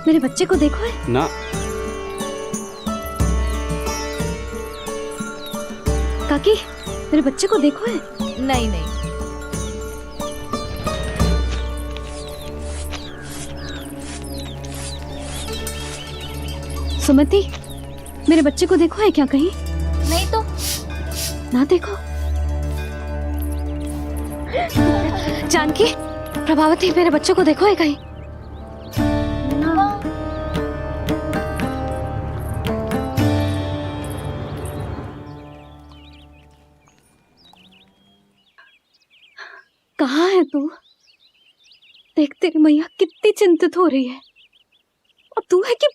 मेरे बच्चे को देखो है ना। काकी, मेरे बच्चे को देखो है। नहीं नहीं। सुमति, मेरे बच्चे को देखो है क्या कहीं? नहीं तो। ना देखो। जानकी, प्रभावती, मेरे बच्चे को देखो है कहीं? कहाँ है तू? देख तेरी मैया कितनी चिंतित हो रही है, और तू है कि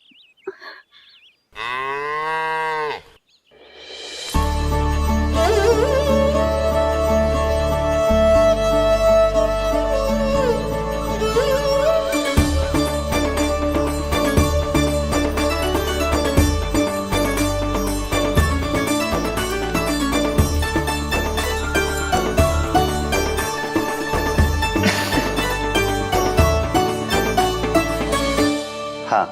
हाँ,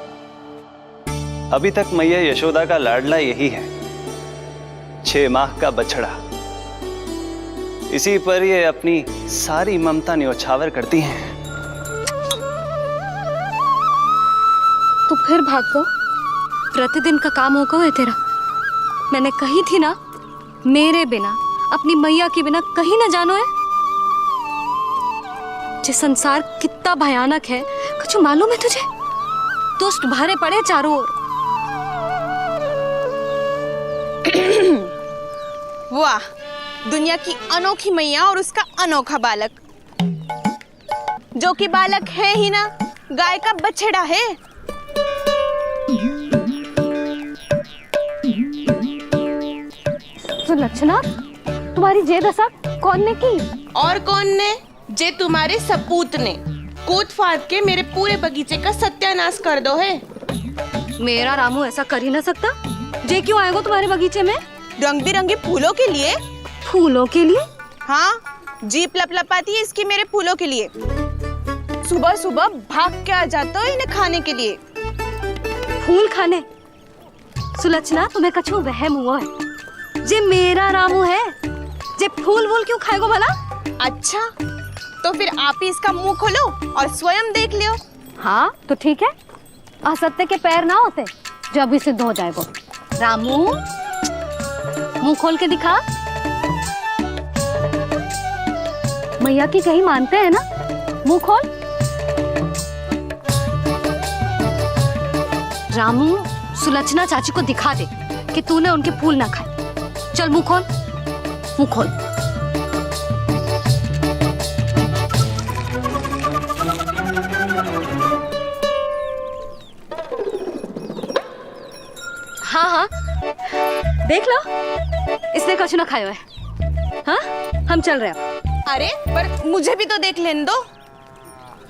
अभी तक मैया यशोदा का लाडला यही है, 6 माह का बछड़ा। इसी पर ये अपनी सारी ममता न्योछावर करती हैं। तू फिर भाग गो? प्रतिदिन का काम होगा है तेरा। मैंने कही थी ना, मेरे बिना, अपनी मैया के बिना कहीं ना जानो है। ये संसार कितना भयानक है, कुछ मालूम है तुझे? दुष्ट भरे पड़े चारों ओर। वाह, दुनिया की अनोखी मैया और उसका अनोखा बालक, जो कि बालक है ही ना, गाय का बछड़ा है। सुलक्षणा, तुम्हारी जे दशा कौन ने की? और कौन ने? जे तुम्हारे सपूत ने कूद फाड़ के मेरे पूरे बगीचे का सत्यानाश कर दो है। मेरा रामू ऐसा कर ही ना सकता। जे क्यों आएगो तुम्हारे बगीचे में? रंग बिरंगे फूलों के लिए। फूलों के लिए? हाँ, जीप लपलपाती है इसकी मेरे फूलों के लिए। सुबह सुबह भाग के आ जाता है इन्हें खाने के लिए। फूल खाने? सुलक्षणा, तुम्हें कछु वहम हुआ है। जे मेरा रामू है, जे फूल वूल क्यों खाएगो भला? अच्छा, तो फिर आप ही इसका मुंह खोलो और स्वयं देख लियो। हाँ तो ठीक है, असत्य के पैर ना होते जो अभी सिद्ध हो जाएगो। रामू, मुंह खोल के दिखा। मैया की कहीं मानते हैं ना, मुंह खोल। रामू, सुलक्षणा चाची को दिखा दे कि तूने उनके फूल ना खाए। चल मुंह खोल, मुंह खोल। हाँ हाँ, देख लो, इसने कछु ना खाया है। हाँ, हम चल रहे हैं। अरे पर मुझे भी तो देख लेने दो।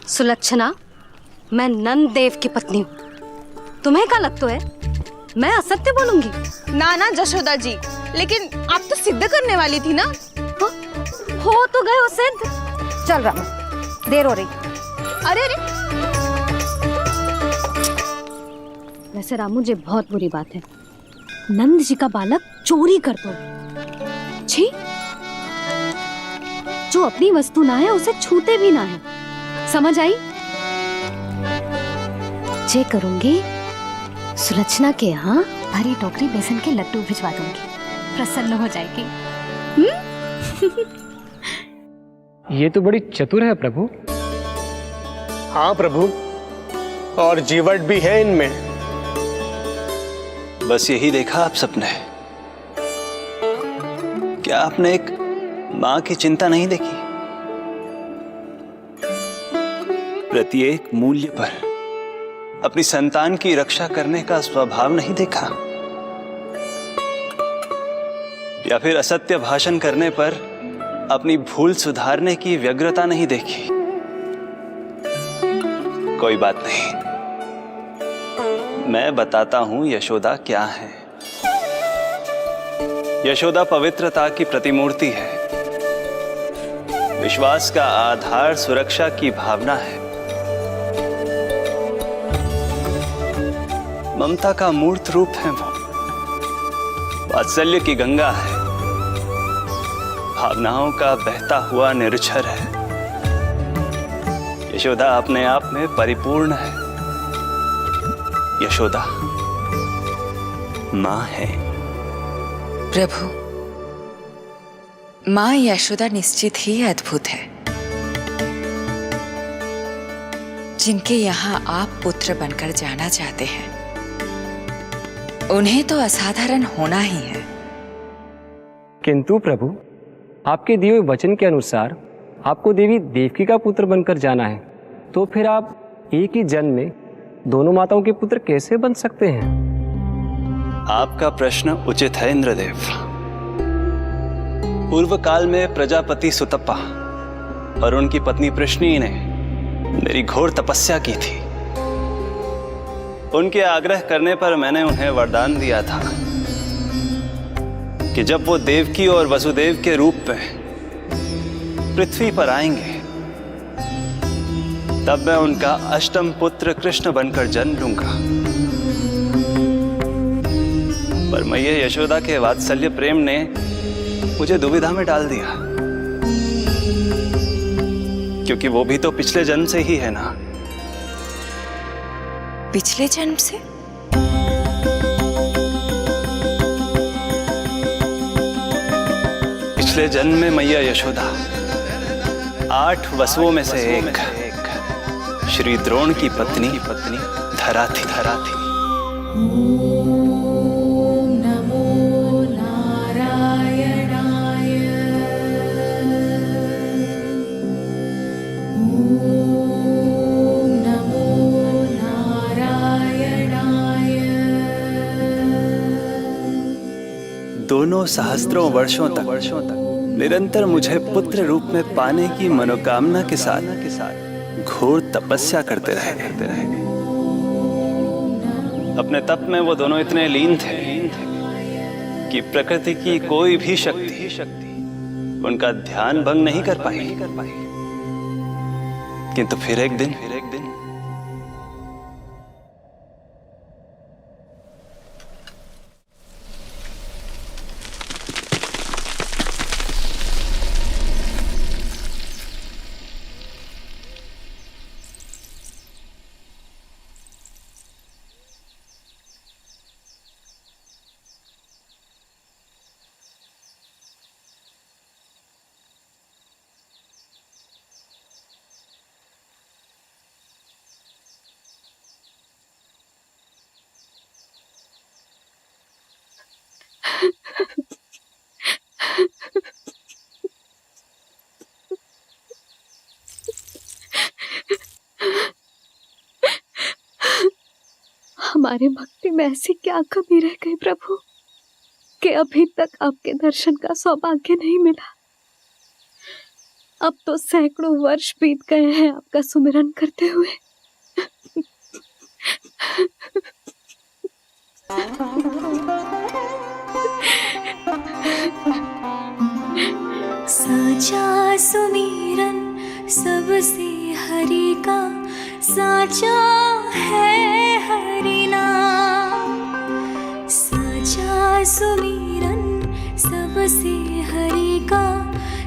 सुलक्षणा, मैं नंद देव की पत्नी हूँ। तुम्हें क्या लगता है मैं असत्य बोलूंगी? ना ना जशोदा जी, लेकिन आप तो सिद्ध करने वाली थी ना। हाँ? हो तो गए हो सिद्ध। चल रामू, देर हो रही। अरे अरे, वैसे रामू, जी बहुत बुरी बात है। नंद जी का बालक चोरी कर दो। छी, जो अपनी वस्तु ना है उसे छूते भी ना है। समझ आई? जे करूंगी, सुलक्षणा के यहाँ भरी टोकरी बेसन के लड्डू भिजवा दूंगी, प्रसन्न हो जाएगी। ये तो बड़ी चतुर है प्रभु। हाँ प्रभु, और जीवट भी है इनमें। बस यही देखा आप सबने? क्या आपने एक मां की चिंता नहीं देखी? प्रत्येक मूल्य पर अपनी संतान की रक्षा करने का स्वभाव नहीं देखा? या फिर असत्य भाषण करने पर अपनी भूल सुधारने की व्यग्रता नहीं देखी? कोई बात नहीं, मैं बताता हूं यशोदा क्या है। यशोदा पवित्रता की प्रतिमूर्ति है, विश्वास का आधार सुरक्षा की भावना है। ममता का मूर्त रूप है वो, वात्सल्य की गंगा है, भावनाओं का बहता हुआ निर्झर है। यशोदा अपने आप में परिपूर्ण है। यशोदा मां है। प्रभु, मां यशोदा निश्चित ही अद्भुत है। जिनके यहाँ आप पुत्र बनकर जाना चाहते हैं, उन्हें तो असाधारण होना ही है। किंतु प्रभु, आपके दिए हुए वचन के अनुसार आपको देवी देवकी का पुत्र बनकर जाना है, तो फिर आप एक ही जन्म में दोनों माताओं के पुत्र कैसे बन सकते हैं? आपका प्रश्न उचित है इंद्रदेव। पूर्व काल में प्रजापति सुतप्पा और उनकी पत्नी प्रश्नी ने मेरी घोर तपस्या की थी। उनके आग्रह करने पर मैंने उन्हें वरदान दिया था कि जब वो देवकी और वसुदेव के रूप में पृथ्वी पर आएंगे, तब मैं उनका अष्टम पुत्र कृष्ण बनकर जन्म लूंगा। पर मैया यशोदा के वात्सल्य प्रेम ने मुझे दुविधा में डाल दिया, क्योंकि वो भी तो पिछले जन्म से ही है ना। पिछले जन्म से? पिछले जन्म में मैया यशोदा 8 वसुओं में से एक श्री द्रोण की पत्नी धरा थी। दोनों सहस्त्रों वर्षों तक निरंतर मुझे पुत्र रूप में पाने की मनोकामना के साथ घोर तपस्या करते रहे। अपने तप में वो दोनों इतने लीन थे कि प्रकृति की कोई भी शक्ति उनका ध्यान भंग नहीं कर पाई। किंतु फिर एक दिन हमारे भक्ति में ऐसी क्या कमी रह गई प्रभु कि अभी तक आपके दर्शन का सौभाग्य नहीं मिला। अब तो सैकड़ों वर्ष बीत गए हैं आपका सुमिरन करते हुए। साचा सुमिरन सबसे हरि का, साचा है हरि नाम। साचा सुमिरन सबसे हरि का,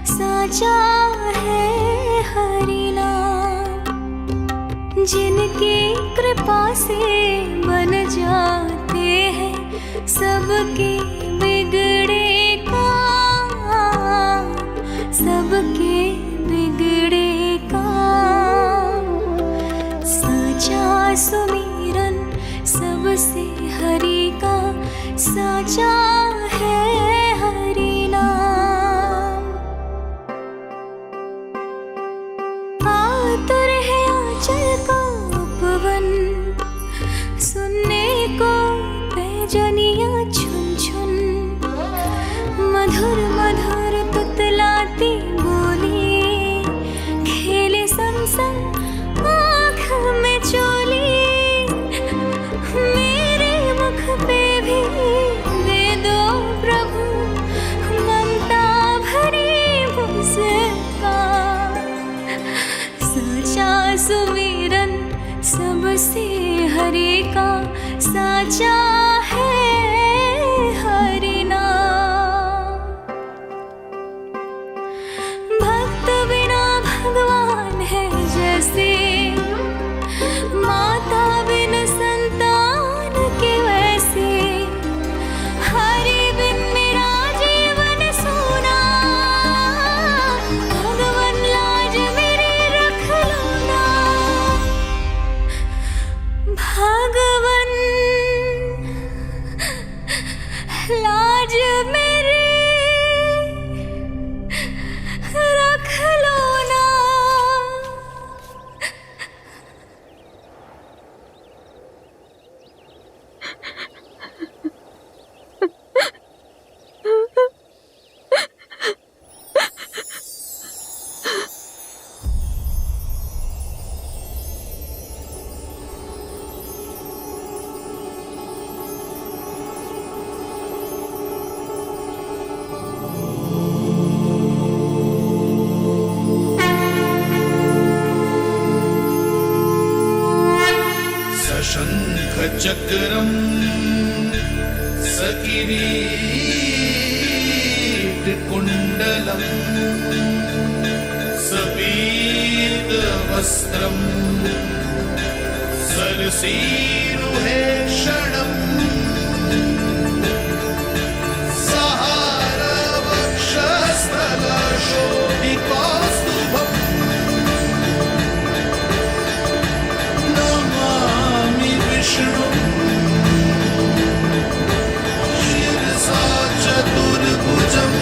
साचा है हरि नाम। जिनकी कृपा से बन जाते हैं सबके बिगड़े काम, सबके बिगड़े काम। साचा सुमिरन सबसे हरि का, साचा है हरि नाम। आतुर है आंचल का उपवन, सुनने को पैजनियां छुन छुन। मधुर मधुर तुतलाती बोली, खेले संग संग आँख में चोली। मेरे मुख पे भी वेदों चक्रम सकिरीट कुंडलम सपीत वस्त्रम सरसीरुहे क्षणम सहारवक्षस्थलशोभिकास्तुभम् नमामि विष्णुं शिरसा चतुर्भुजम्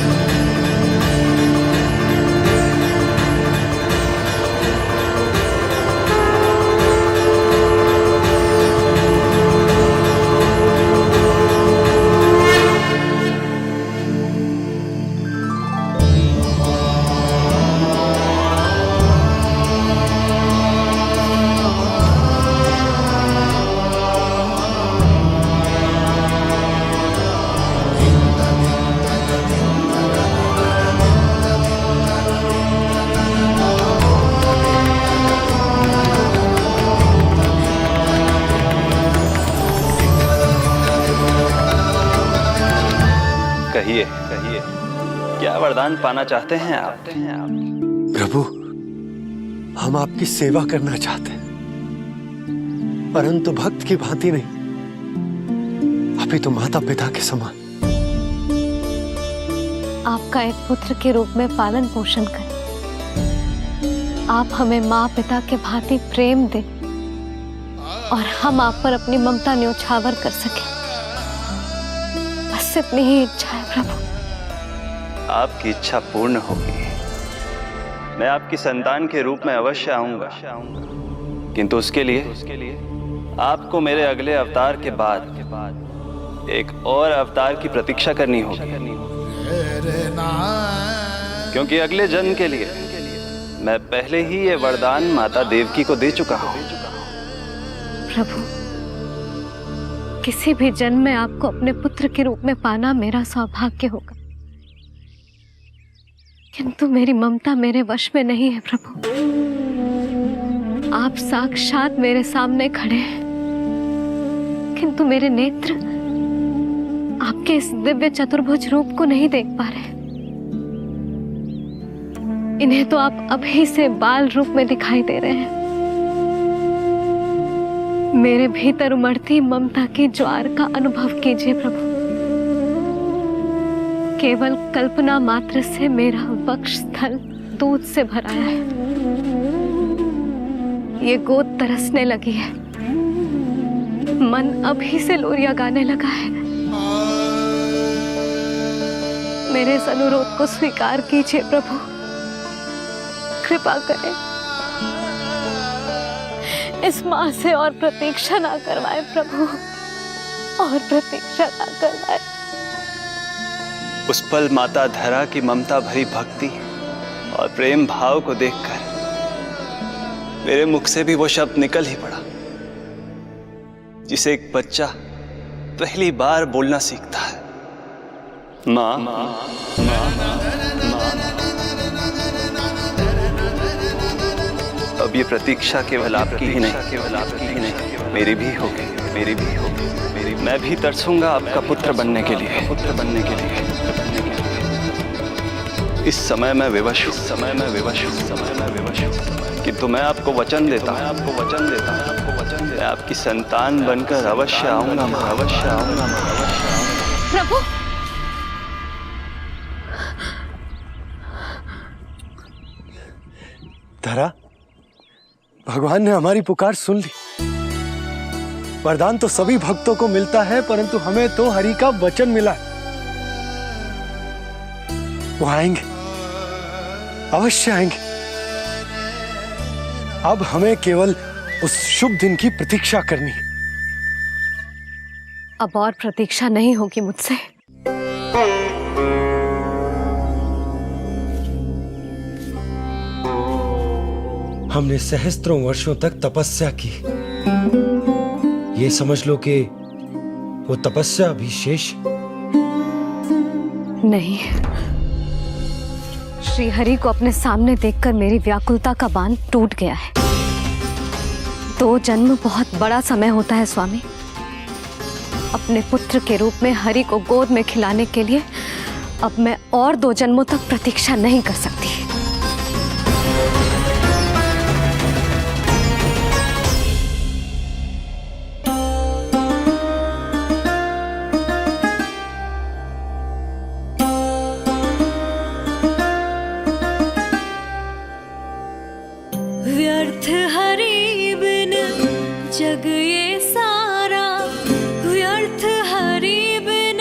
कहिए कहिए, क्या वरदान पाना चाहते हैं आप? प्रभु, हम आपकी सेवा करना चाहते हैं, परंतु भक्त की भांति नहीं, अभी तो माता पिता के समान। आपका एक पुत्र के रूप में पालन पोषण करें। आप हमें माँ पिता के भांति प्रेम दें और हम आप पर अपनी ममता न्योछावर कर सकें। बस इतनी ही इच्छा है प्रभु। आपकी इच्छा पूर्ण होगी। मैं आपकी संतान के रूप में अवश्य आऊंगा, किंतु उसके लिए आपको मेरे अगले अवतार के बाद एक और अवतार की प्रतीक्षा करनी होगी, क्योंकि अगले जन्म के लिए मैं पहले ही ये वरदान माता देवकी को दे चुका हूं। प्रभु, किसी भी जन्म में आपको अपने पुत्र के रूप में पाना मेरा सौभाग्य होगा, किंतु मेरी ममता मेरे वश में नहीं है प्रभु। आप साक्षात मेरे सामने खड़े हैं, किंतु मेरे नेत्र आपके इस दिव्य चतुर्भुज रूप को नहीं देख पा रहे। इन्हें तो आप अभी से बाल रूप में दिखाई दे रहे हैं। मेरे भीतर उमड़ती ममता की ज्वार का अनुभव कीजिए प्रभु। केवल कल्पना मात्र से मेरा वक्षस्थल दूध से भराया है। ये गोद तरसने लगी है, मन अभी से लोरियां गाने लगा है। मेरे इस अनुरोध को स्वीकार कीजिए प्रभु, कृपा करें। इस माँ से और प्रतीक्षा ना करवाए प्रभु, और प्रतीक्षा ना करवाए। उस पल माता धरा की ममता भरी भक्ति और प्रेम भाव को देखकर मेरे मुख से भी वो शब्द निकल ही पड़ा जिसे एक बच्चा पहली बार बोलना सीखता है, माँ। अब ये प्रतीक्षा केवल आपकी ही नहीं, मेरी भी होगी, मेरी भी होगी। मैं भी तरसूंगा आपका पुत्र बनने के लिए, इस समय मैं विवश हूँ, किंतु मैं आपको वचन देता हूँ, मैं आपकी संतान बनकर अवश्य आऊंगा, प्रभु, धरा, भगवान ने हमारी पुकार सुन ली। वरदान तो सभी भक्तों को मिलता है, परंतु हमें तो हरि का वचन मिला है। वो आएंगे, अवश्य आएंगे। अब हमें केवल उस शुभ दिन की प्रतीक्षा करनी है। अब और प्रतीक्षा नहीं होगी मुझसे। हमने सहस्त्रों वर्षों तक तपस्या की, ये समझ लो कि वो तपस्या अभी शेष नहीं। श्री हरि को अपने सामने देखकर मेरी व्याकुलता का बांध टूट गया है। 2 जन्म बहुत बड़ा समय होता है स्वामी। अपने पुत्र के रूप में हरि को गोद में खिलाने के लिए अब मैं और 2 जन्मों तक प्रतीक्षा नहीं कर सकती। व्यर्थ हरि बिन जग ये सारा, व्यर्थ हरि बिन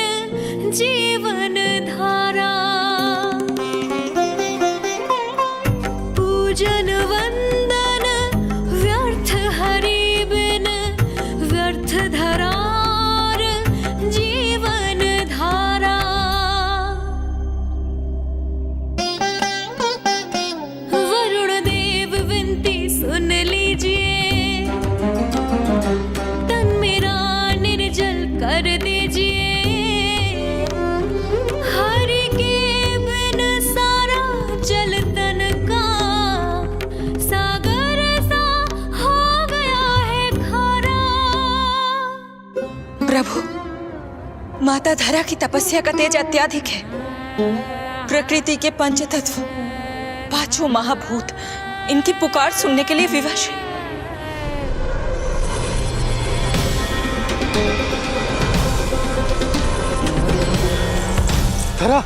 जीवन धारा। पूजन वंदन व्यर्थ हरि बिन, व्यर्थ धरार जीवन धारा। वरुण देव विनती सुन लीजिए, तन मेरा निर्जल कर दीजिए। हरि के बिन सारा जल तन का सागर सा हो गया है खारा। प्रभु, माता धरा की तपस्या का तेज अत्याधिक है। प्रकृति के पंचतत्व, 5 महाभूत इनकी पुकार सुनने के लिए विवश है। धरा,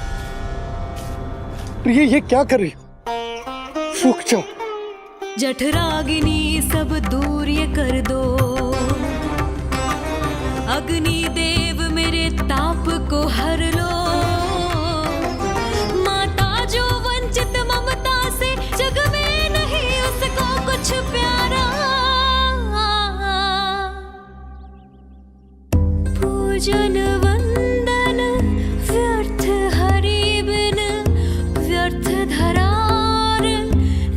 प्रिय ये क्या कर रही हो? रुक जाओ। जठराग्नि सब दूर ये कर दो, अग्नि देव मेरे ताप को हर लो। माता जो वंचित ममता से, जग में नहीं उसको कुछ प्यारा। पूजन वंदन व्यर्थ हरि बिन, व्यर्थ धरार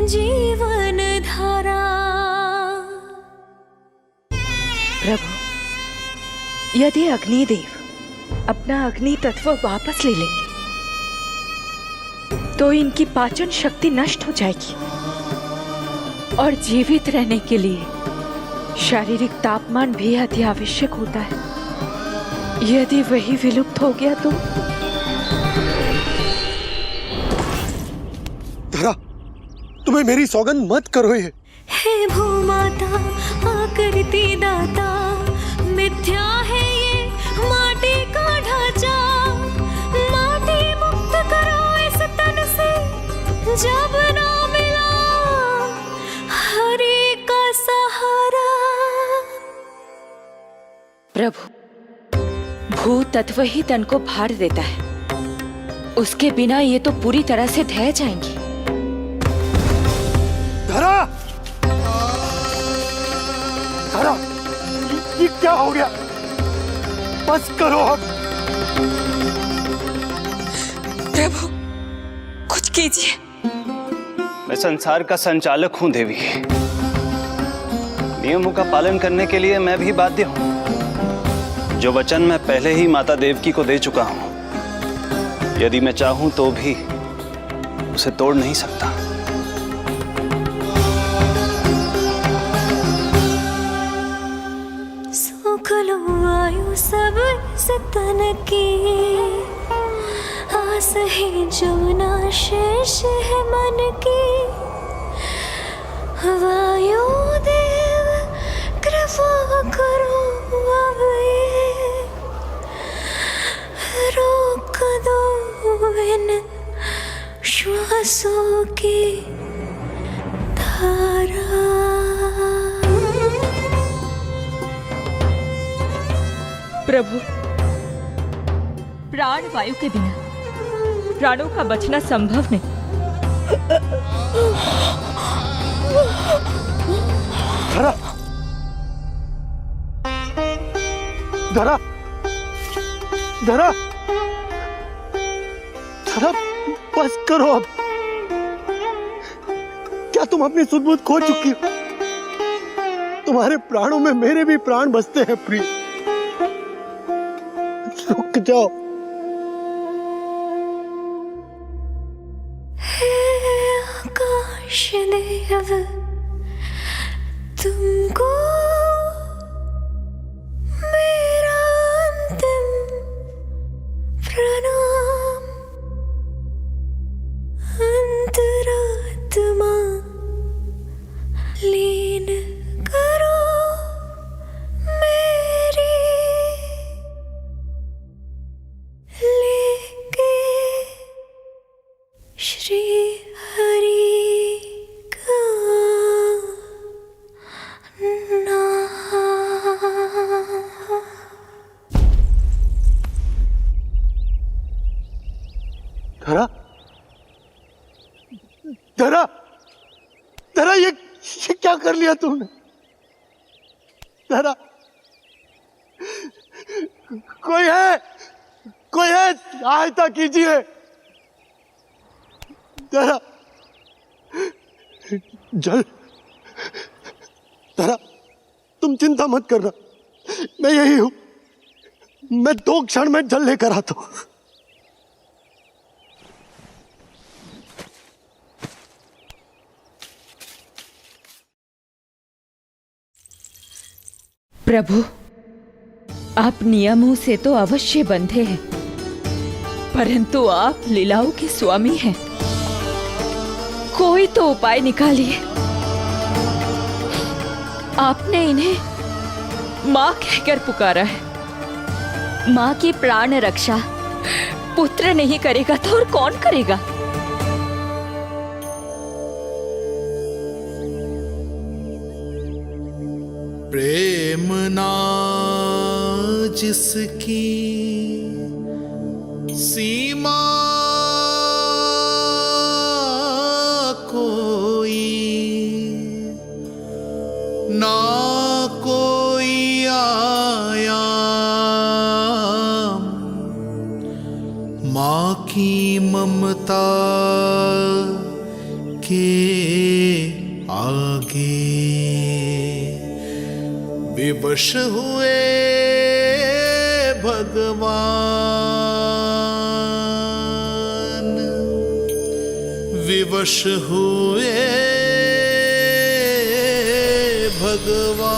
जीवन धारा। प्रभु, यदि अग्निदेव अपना अग्नि तत्व वापस ले लेंगे तो इनकी पाचन शक्ति नष्ट हो जाएगी और जीवित रहने के लिए शारीरिक तापमान भी अति आवश्यक होता है। यदि वही विलुप्त हो गया तो? धरा, तुम्हें मेरी सौगंध मत करो ये। हे भूमाता आकृति दाता, मिथ्या है ये माटी का ढांचा। माटी मुक्त करो इस तन से, जब ना मिला हरि का सहारा। प्रभु, भू तत्व ही तन को भार देता है, उसके बिना ये तो पूरी तरह से ढह जाएंगी। धरा, धरा, ये क्या हो गया? बस करो अब। प्रभु, कुछ कीजिए। मैं संसार का संचालक हूं देवी। नियमों का पालन करने के लिए मैं भी बाध्य हूं। जो वचन मैं पहले ही माता देवकी को दे चुका हूं, यदि मैं चाहूं तो भी उसे तोड़ नहीं सकता। सुख लो आयु सब तन की, आस है जमुना शेष है मन की। वायु देव कृपा करो अब ये, रोक दो इन श्वासों की धारा। प्रभु, प्राण वायु के बिना प्राणों का बचना संभव नहीं। धरा, धरा, धरा, धरा, बस करो अब। क्या तुम अपनी सुध-बुध खो चुकी हो? तुम्हारे प्राणों में मेरे भी प्राण बसते हैं प्रिय। रुक जाओ। हे आकाश देव, तुमको मेरा श्री हरि का धरा धरा धरा, ये क्या कर लिया तुमने? धरा, कोई है, कोई है, सहायता कीजिए। धरा, जल। धरा, तुम चिंता मत करना, मैं यही हूं। मैं 2 क्षण में जल लेकर आता हूं। प्रभु, आप नियमों से तो अवश्य बंधे हैं, परंतु आप लीलाओं के स्वामी हैं। कोई तो उपाय निकालिए। आपने इन्हें माँ कहकर पुकारा है। माँ की प्राण रक्षा पुत्र नहीं करेगा तो और कौन करेगा? प्रेम ना जिसकी सीमा कोई, ना कोई आया माँ की ममता के आगे। विवश हुए भगवान, विवश हुए भगवान।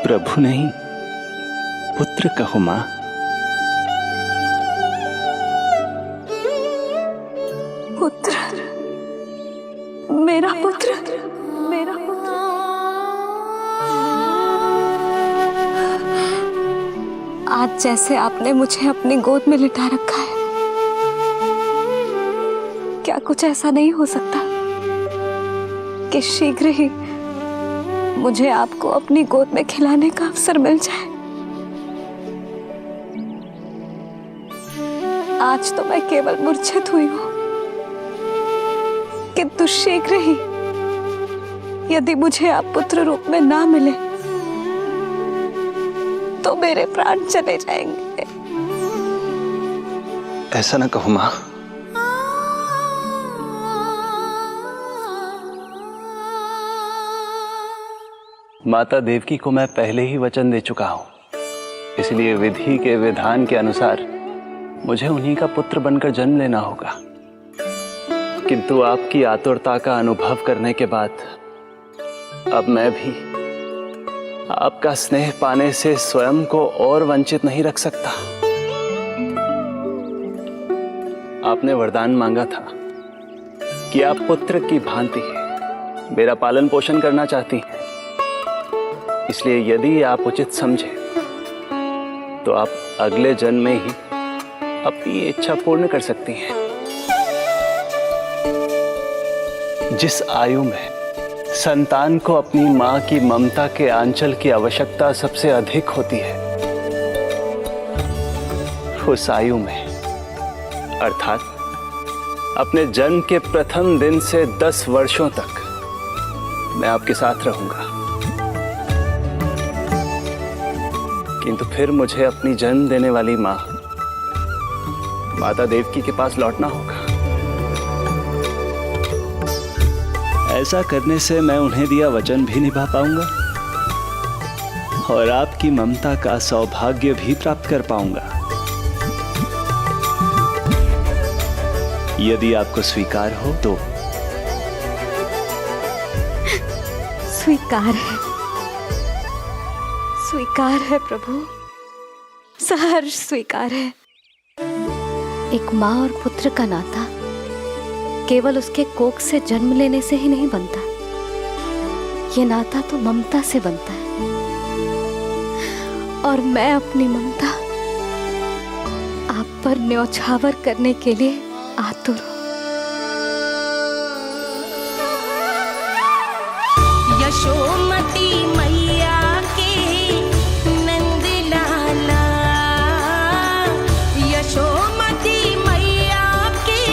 प्रभु नहीं, पुत्र कहो मां। पुत्र, मेरा पुत्र, मेरा पुत्र। आज जैसे आपने मुझे अपनी गोद में लिटा रखा है, क्या कुछ ऐसा नहीं हो सकता कि शीघ्र ही मुझे आपको अपनी गोद में खिलाने का अवसर मिल जाए? आज तो मैं केवल मूर्छित हुई हूं, किंतु शीघ्र ही यदि मुझे आप पुत्र रूप में ना मिले तो मेरे प्राण चले जाएंगे। ऐसा ना कहो मां। माता देवकी को मैं पहले ही वचन दे चुका हूं, इसलिए विधि के विधान के अनुसार मुझे उन्हीं का पुत्र बनकर जन्म लेना होगा। किंतु आपकी आतुरता का अनुभव करने के बाद अब मैं भी आपका स्नेह पाने से स्वयं को और वंचित नहीं रख सकता। आपने वरदान मांगा था कि आप पुत्र की भांति मेरा पालन पोषण करना चाहती हैं, इसलिए यदि आप उचित समझे तो आप अगले जन्म में ही अपनी इच्छा पूर्ण कर सकती हैं। जिस आयु में संतान को अपनी मां की ममता के आंचल की आवश्यकता सबसे अधिक होती है, उस आयु में अर्थात अपने जन्म के प्रथम दिन से 10 वर्षों तक मैं आपके साथ रहूंगा। किंतु फिर मुझे अपनी जन्म देने वाली मां माता देवकी के पास लौटना होगा। ऐसा करने से मैं उन्हें दिया वचन भी निभा पाऊंगा और आपकी ममता का सौभाग्य भी प्राप्त कर पाऊंगा। यदि आपको स्वीकार हो तो। स्वीकार है, स्वीकार है प्रभु, सहर्ष स्वीकार है। एक माँ और पुत्र का नाता केवल उसके कोख से जन्म लेने से ही नहीं बनता, ये नाता तो ममता से बनता है। और मैं अपनी ममता आप पर न्यौछावर करने के लिए आतुर हूं। यशोमती मैया के नंद लाला, यशोमती मैया के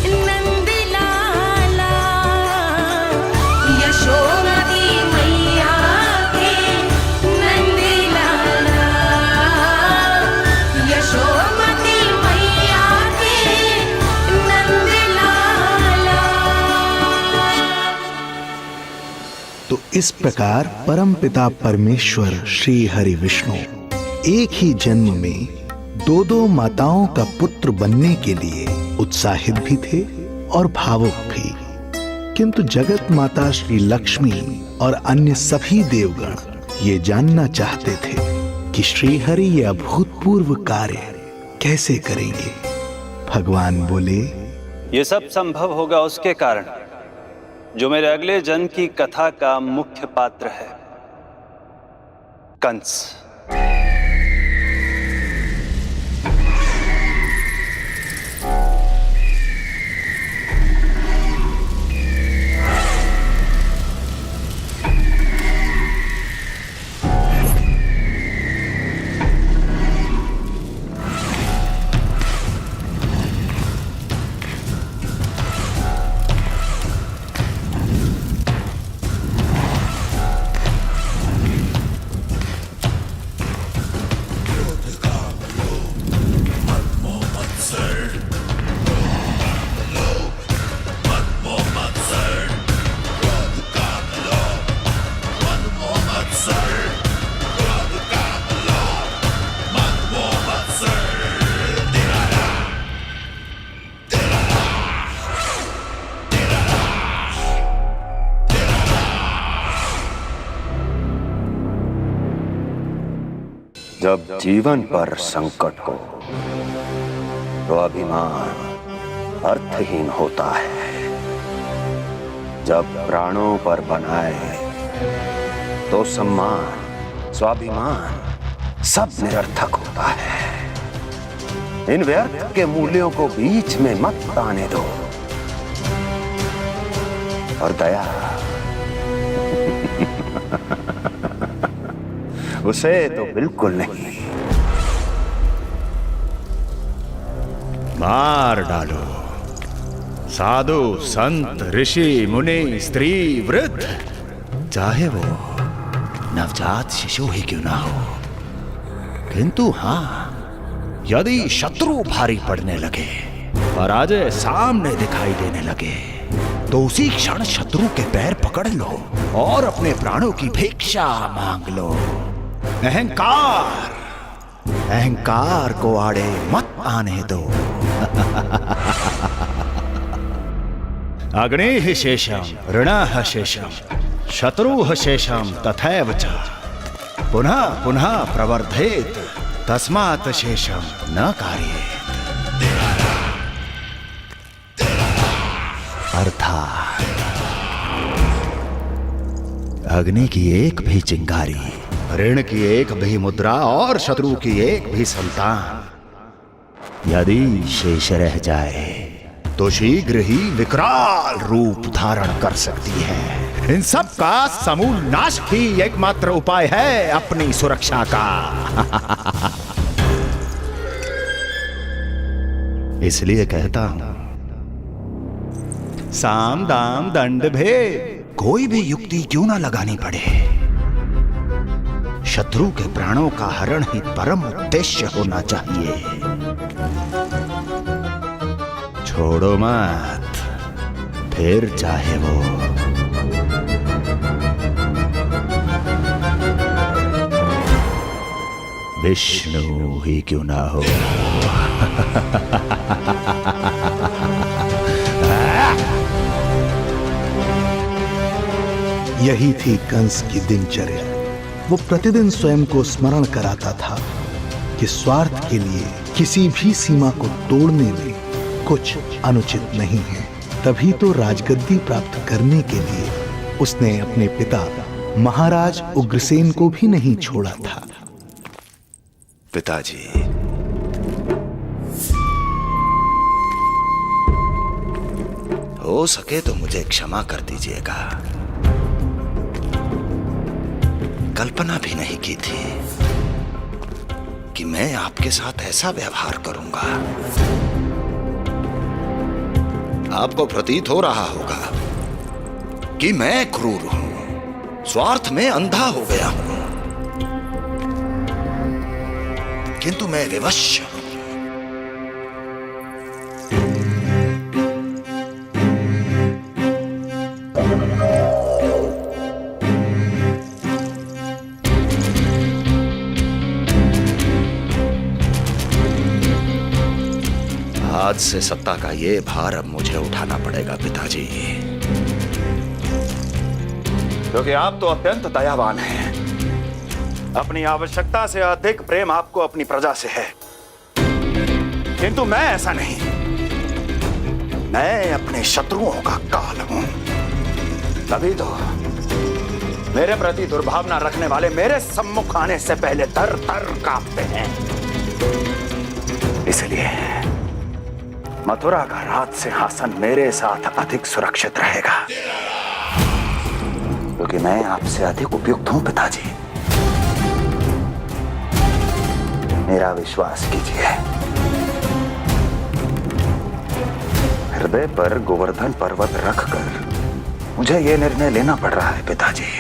नंद लाला, यशोमती मैया के नंद लाला, यशोमती मैया के नंद लाला। तो इस प्रकार परमपिता परमेश्वर श्री हरि विष्णु एक ही जन्म में दो माताओं का पुत्र बनने के लिए उत्साहित भी थे और भावुक भी। किंतु जगत माता श्री लक्ष्मी और अन्य सभी देवगण ये जानना चाहते थे कि श्री हरि ये अभूतपूर्व कार्य कैसे करेंगे। भगवान बोले, ये सब संभव होगा उसके कारण जो मेरे अगले जन्म की कथा का मुख्य पात्र है, कंस। जब जीवन पर संकट हो तो अभिमान अर्थहीन होता है, जब प्राणों पर बनाए तो सम्मान स्वाभिमान सब निरर्थक होता है। इन व्यर्थ के मूल्यों को बीच में मत आने दो, और दया उसे तो बिल्कुल नहीं। मार डालो साधु संत ऋषि मुनि स्त्री वृद्ध, चाहे वो नवजात शिशु ही क्यों ना हो। किंतु हां, यदि शत्रु भारी पड़ने लगे, पराजय सामने दिखाई देने लगे, तो उसी क्षण शत्रु के पैर पकड़ लो और अपने प्राणों की भिक्षा मांग लो। अहंकार को आड़े मत आने दो। अग्निः शेषम ऋणः शेषम शत्रुः शेषम तथैव च पुनः पुनः प्रवर्धेत तस्मात् शेषम न कार्येत। अर्थात अग्नि की एक भी चिंगारी, ऋण की एक भी मुद्रा और शत्रु की एक भी संतान यदि शेष रह जाए तो शीघ्र ही विकराल रूप धारण कर सकती है। इन सब का समूल नाश ही एकमात्र उपाय है अपनी सुरक्षा का। इसलिए कहता हूं, साम दाम दंड भेद, कोई भी युक्ति क्यों ना लगानी पड़े, शत्रु के प्राणों का हरण ही परम उद्देश्य होना चाहिए। छोड़ो मत, फिर चाहे वो विष्णु ही क्यों ना हो। यही थी कंस की दिनचर्या। वो प्रतिदिन स्वयं को स्मरण कराता था कि स्वार्थ के लिए किसी भी सीमा को तोड़ने में कुछ अनुचित नहीं है। तभी तो राजगद्दी प्राप्त करने के लिए उसने अपने पिता महाराज उग्रसेन को भी नहीं छोड़ा था। पिताजी, हो सके तो मुझे क्षमा कर दीजिएगा। कल्पना भी नहीं की थी कि मैं आपके साथ ऐसा व्यवहार करूंगा। आपको प्रतीत हो रहा होगा कि मैं क्रूर हूं, स्वार्थ में अंधा हो गया हूं, किंतु मैं विवश हूं। आज से सत्ता का ये भार अब मुझे उठाना पड़ेगा पिताजी, क्योंकि आप तो अत्यंत दयावान हैं। अपनी आवश्यकता से अधिक प्रेम आपको अपनी प्रजा से है, किंतु मैं ऐसा नहीं। मैं अपने शत्रुओं का काल हूं, तभी तो मेरे प्रति दुर्भावना रखने वाले मेरे सम्मुख आने से पहले तर तर कांपते हैं। इसलिए मथुरा का राज सिंहासन मेरे साथ अधिक सुरक्षित रहेगा, क्योंकि मैं आपसे अधिक उपयुक्त हूं पिताजी। मेरा विश्वास कीजिए। हृदय पर गोवर्धन पर्वत रखकर मुझे यह निर्णय लेना पड़ रहा है पिताजी।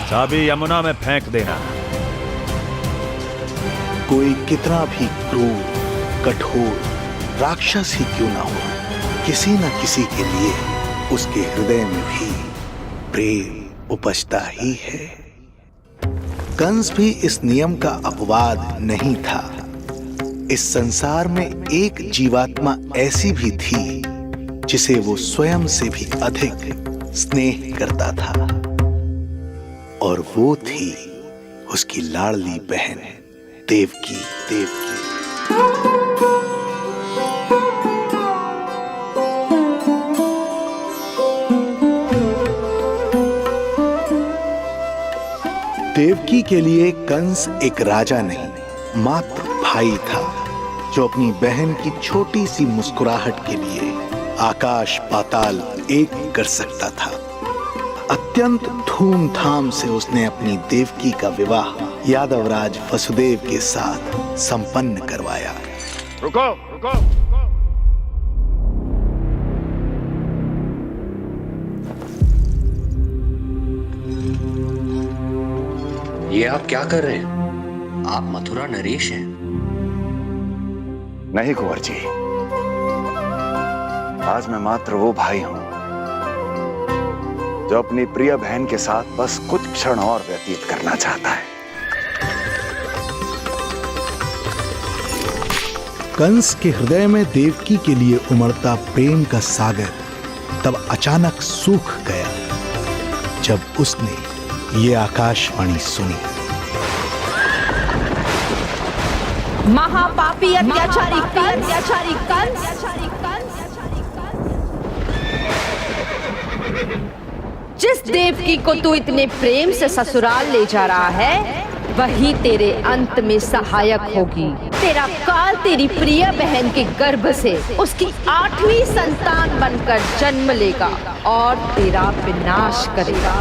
चाबी यमुना में फेंक देना। कोई कितना भी क्रूर, कठोर राक्षस ही क्यों ना हो, किसी न किसी के लिए उसके हृदय में भी प्रेम उपजता ही है। कंस भी इस नियम का अपवाद नहीं था। इस संसार में एक जीवात्मा ऐसी भी थी जिसे वो स्वयं से भी अधिक स्नेह करता था, और वो थी उसकी लाडली बहन देवकी। देवकी के लिए कंस एक राजा नहीं, मात्र भाई था, जो अपनी बहन की छोटी सी मुस्कुराहट के लिए आकाश पाताल एक कर सकता था। अत्यंत धूमधाम से उसने अपनी देवकी का विवाह यादवराज वसुदेव के साथ संपन्न करवाया। रुको। ये आप क्या कर रहे हैं? आप मथुरा नरेश हैं? नहीं कुंवर जी, आज मैं मात्र वो भाई हूं जो अपनी प्रिय बहन के साथ बस कुछ क्षण और व्यतीत करना चाहता है। कंस के हृदय में देवकी के लिए उमड़ता प्रेम का सागर तब अचानक सूख गया जब उसने ये आकाशवाणी सुनी। महापापी अत्याचारी कंस, जिस देवकी को तू इतने प्रेम से ससुराल ले जा रहा है, वही तेरे अंत में सहायक होगी। तेरा काल तेरी प्रिय बहन के गर्भ से उसकी 8वीं संतान बनकर जन्म लेगा और तेरा विनाश करेगा।